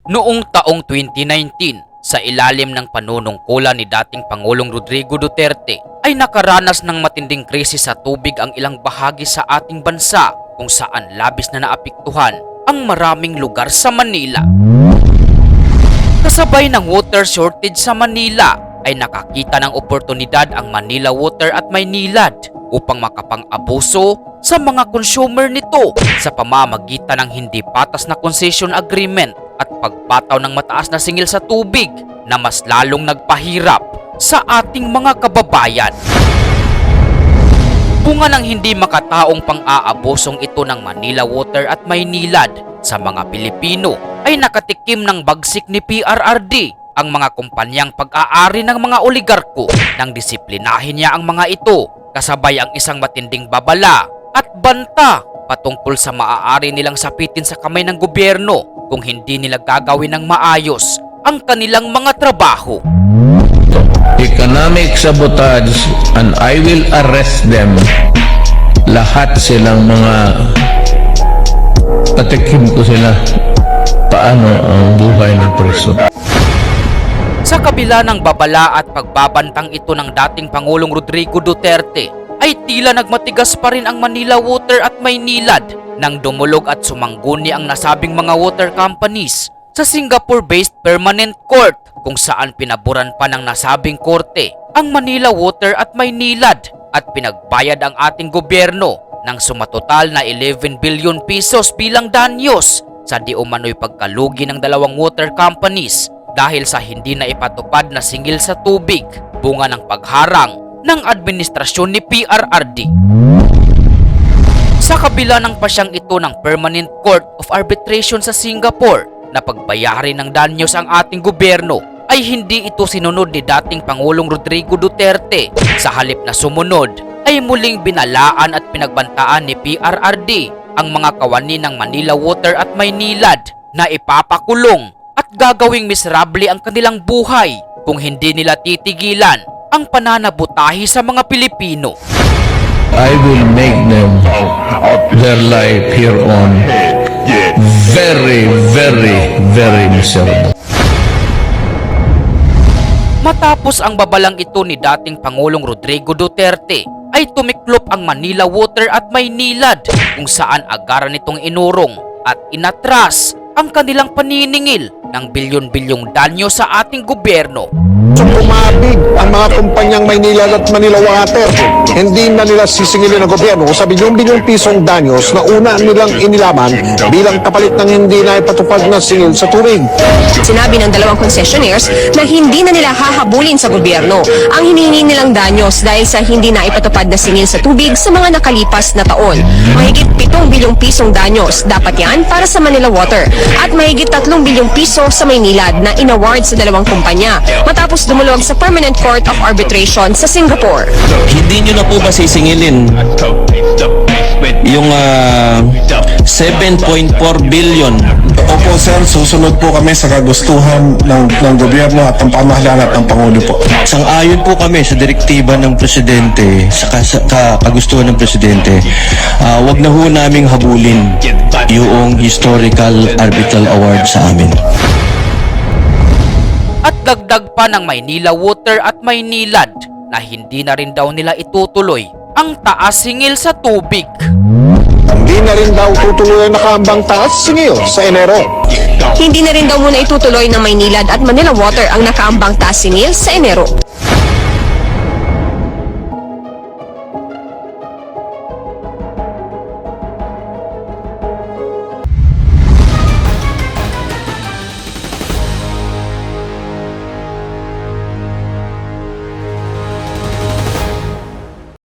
Noong taong 2019, sa ilalim ng panunungkulan ni dating Pangulong Rodrigo Duterte, ay nakaranas ng matinding krisis sa tubig ang ilang bahagi sa ating bansa kung saan labis na naapektuhan ang maraming lugar sa Manila. Kasabay ng water shortage sa Manila, ay nakakita ng oportunidad ang Manila Water at Maynilad upang makapang-abuso sa mga consumer nito sa pamamagitan ng hindi patas na concession agreement at pagpataw ng mataas na singil sa tubig na mas lalong nagpahirap sa ating mga kababayan. Bunga ng hindi makataong pang-aabusong ito ng Manila Water at Maynilad sa mga Pilipino ay nakatikim ng bagsik ni PRRD ang mga kumpanyang pag-aari ng mga oligarko nang disiplinahin niya ang mga ito kasabay ang isang matinding babala at banta patungkol sa maaari nilang sapitin sa kamay ng gobyerno kung hindi nila gagawin ng maayos ang kanilang mga trabaho. Economic sabotage, and I will arrest them. Lahat silang mga patikim ko sila paano ang buhay ng preso. Sa kabila ng babala at pagbabantang ito ng dating Pangulong Rodrigo Duterte, ay tila nagmatigas pa rin ang Manila Water at Maynilad nang dumulog at sumangguni ang nasabing mga water companies sa Singapore-based Permanent Court kung saan pinaburan pa ng nasabing korte ang Manila Water at Maynilad at pinagbayad ang ating gobyerno ng sumatotal na 11 billion pesos bilang danyos sa di umano'y pagkalugi ng dalawang water companies dahil sa hindi na ipatupad na singil sa tubig, bunga ng pagharang ng administrasyon ni PRRD. Sa kabila ng pasyang ito ng Permanent Court of Arbitration sa Singapore na pagbayarin ng danyos ang ating gobyerno, ay hindi ito sinunod ni dating Pangulong Rodrigo Duterte. Sa halip na sumunod, ay muling binalaan at pinagbantaan ni PRRD ang mga kawani ng Manila Water at Maynilad na ipapakulong at gagawing miserable ang kanilang buhay kung hindi nila titigilan ang pananabutahi sa mga Pilipino. I will make them their life here on very, very, very miserable. Matapos ang babalang ito ni dating Pangulong Rodrigo Duterte, ay tumiklop ang Manila Water at Maynilad kung saan agaran itong inurong at inatras ang kanilang paniningil ng bilyon-bilyong danyo sa ating gobyerno. Umabig ang mga kumpanyang Maynila at Manila Water. Hindi na nila sisingilin ng gobyerno sa bilyon-bilyong pisong danyos na una nilang inilaman bilang kapalit ng hindi na ipatupad na singil sa tubig. Sinabi ng dalawang concessionaires na hindi na nila hahabulin sa gobyerno ang hinihingi nilang danyos dahil sa hindi na ipatupad na singil sa tubig sa mga nakalipas na taon. Mahigit 7 bilyong pisong danyos dapat yan para sa Manila Water at mahigit 3 bilyong piso sa Maynilad na inaward sa dalawang kumpanya matapos dumulog sa Permanent Court of Arbitration sa Singapore. Hindi nyo na po ba sisingilin yung 7.4 billion? Opo sir, susunod po kami sa kagustuhan ng gobyerno at ang pamahalaan at ng Pangulo po. Sang-ayon po kami sa direktiba ng Presidente, sa kagustuhan ng Presidente. Wag na ho naming habulin yung historical arbitral award sa amin. At dagdag pa ng Manila Water at Maynilad na hindi na rin daw nila itutuloy ang taas singil sa tubig. Hindi na rin daw tutuloy ang nakaambang taas singil sa Enero. Hindi na rin daw muna itutuloy ng Maynilad at Manila Water ang nakaambang taas singil sa Enero.